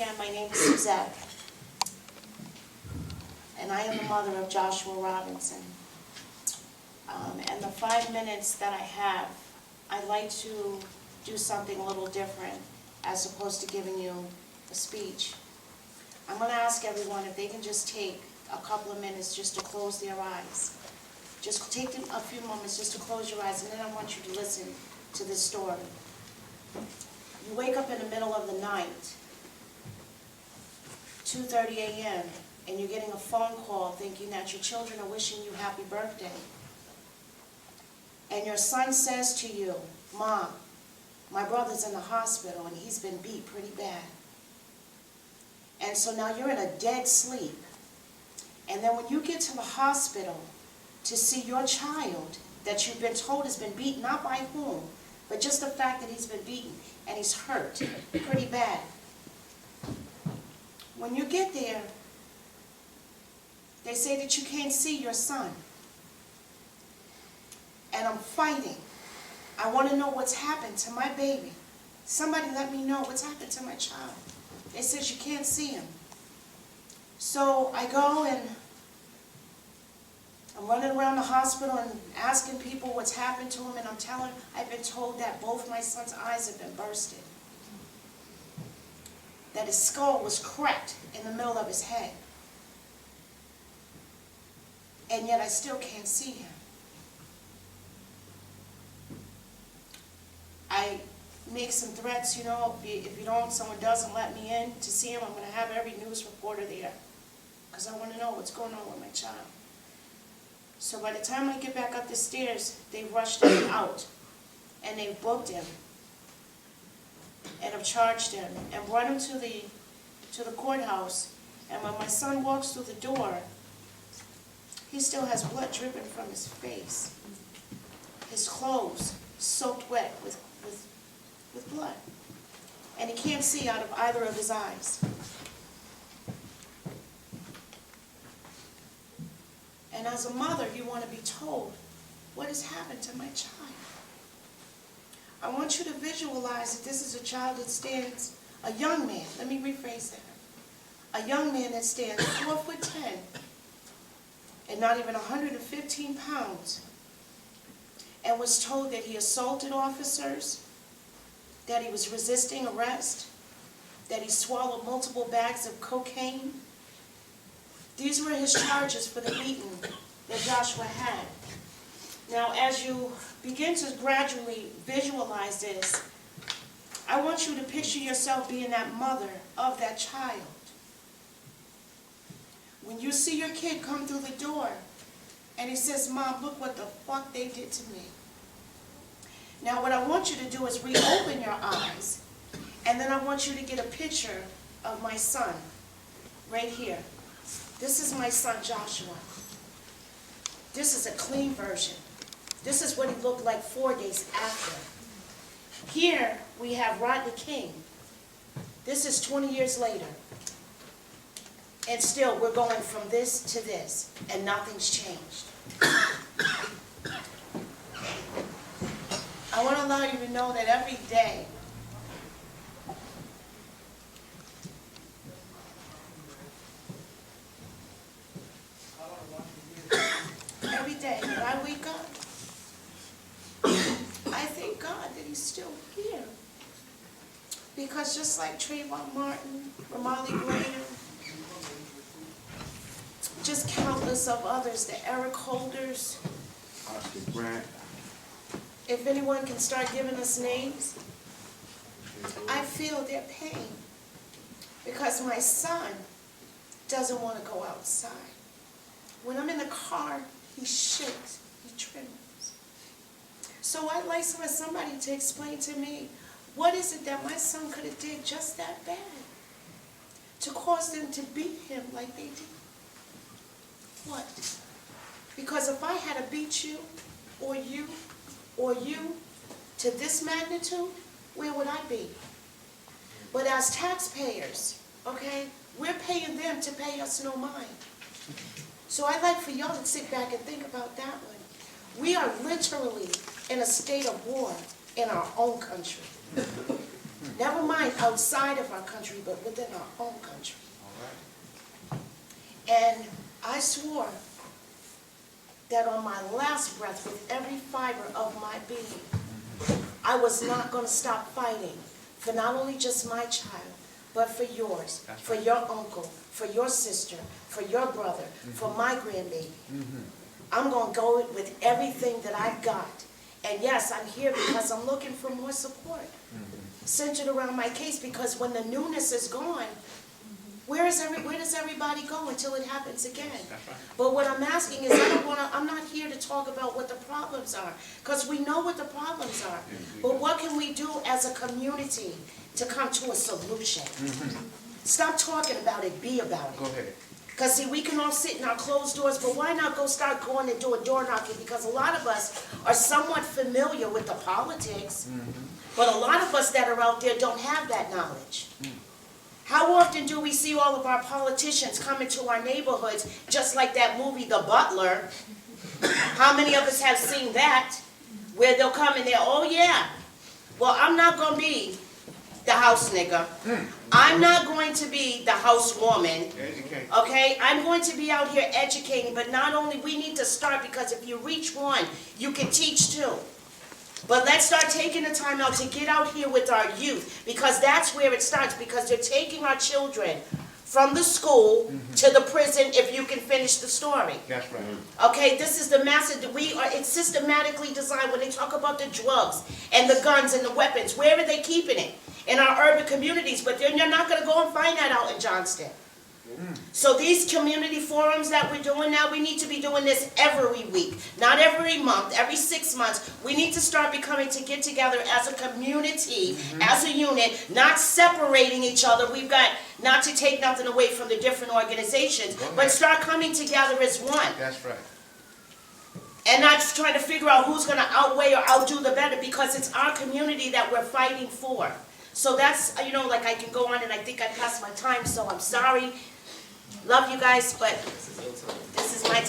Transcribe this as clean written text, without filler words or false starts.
again. My name is Suzette, and I am the mother of Joshua Robinson. And the 5 minutes that I have, I'd like to do something a little different as opposed to giving you a speech. I'm going to ask everyone if they can just take a couple of minutes just to close their eyes. Just take a few moments just to close your eyes, and then I want you to listen to this story. You wake up in the middle of the night, 2:30 a.m., and you're getting a phone call thinking that your children are wishing you happy birthday. And your son says to you, "Mom, my brother's in the hospital and he's been beat pretty bad." And so now you're in a dead sleep. And then when you get to the hospital to see your child that you've been told has been beaten, not by whom, but just the fact that he's been beaten and he's hurt pretty bad. When you get there, they say that you can't see your son. And I'm fighting. I want to know what's happened to my baby. Somebody let me know what's happened to my child. They said you can't see him. So I go and I'm running around the hospital and asking people what's happened to him, and I'm telling them I've been told that both my son's eyes have been bursted. That his skull was cracked in the middle of his head. And yet I still can't see him. I make some threats, you know, if you don't, someone doesn't let me in to see him, I'm going to have every news reporter there. Because I want to know what's going on with my child. So by the time I get back up the stairs, they rushed him out. And they've booked him. And have charged him. And brought him to the courthouse. And when my son walks through the door, he still has blood dripping from his face. His clothes soaked wet with blood. And he can't see out of either of his eyes. And as a mother, you want to be told what has happened to my child. I want you to visualize that this is a child that stands, a young man, let me rephrase that. A young man that stands 4'10" and not even 115 pounds, and was told that he assaulted officers, that he was resisting arrest, that he swallowed multiple bags of cocaine. These were his charges for the beating that Joshua had. Now, as you begin to gradually visualize this, I want you to picture yourself being that mother of that child. When you see your kid come through the door and he says, "Mom, look what the fuck they did to me." Now, what I want you to do is reopen your eyes, and then I want you to get a picture of my son right here. This is my son, Joshua. This is a clean version. This is what he looked like 4 days after. Here we have Rodney King. This is 20 years later. And still, we're going from this to this, and nothing's changed. I want to allow you to know that every day, when I wake up, I thank God that he's still here. Because just like Trayvon Martin, Ramali Graydon, just countless of others, the Eric Holders, Oscar Grant. If anyone can start giving us names, I feel their pain. Because my son doesn't want to go outside. When I'm in the car, he shakes, he trembles. So I'd like for somebody to explain to me, what is it that my son could have did just that bad to cause them to beat him like they did? What? Because if I had to beat you to this magnitude, where would I be? But as taxpayers, okay, we're paying them to pay us no mind. So I'd like for y'all to sit back and think about that one. We are literally in a state of war in our own country. Never mind outside of our country, but within our own country. All right. And I swore that on my last breath, with every fiber of my being, I was not going to stop fighting for not only just my child, but for yours, for your uncle, for your sister, for your brother, for my grandbaby. I'm going to go with everything that I've got. And yes, I'm here because I'm looking for more support, centered around my case, because when the newness is gone, where does everybody go until it happens again? But what I'm asking is, I'm not here to talk about what the problems are, because we know what the problems are. But what can we do as a community to come to a solution? Stop talking about it, be about it. Go ahead. Because see, we can all sit in our closed doors, but why not start going and doing door knocking? Because a lot of us are somewhat familiar with the politics, but a lot of us that are out there don't have that knowledge. How often do we see all of our politicians come into our neighborhoods, just like that movie, The Butler? How many of us have seen that, where they'll come in there, oh yeah, well, I'm not going to be the house nigga. I'm not going to be the housewoman. Educate. Okay? I'm going to be out here educating, but not only, we need to start, because if you reach one, you can teach two. But let's start taking the time out to get out here with our youth, because that's where it starts, because they're taking our children from the school to the prison, if you can finish the story. That's right. Okay, this is the massive, it's systematically designed. When they talk about the drugs and the guns and the weapons, where are they keeping it? In our urban communities, but then you're not going to go and find that out in Johnston. So these community forums that we're doing now, we need to be doing this every week, not every month, every 6 months. We need to start becoming to get together as a community, as a unit, not separating each other. We've got, not to take nothing away from the different organizations, but start coming together as one. That's right. And not trying to figure out who's going to outweigh or outdo the better, because it's our community that we're fighting for. So that's, you know, like I can go on, and I think I passed my time, so I'm sorry. Love you guys, but this is my time.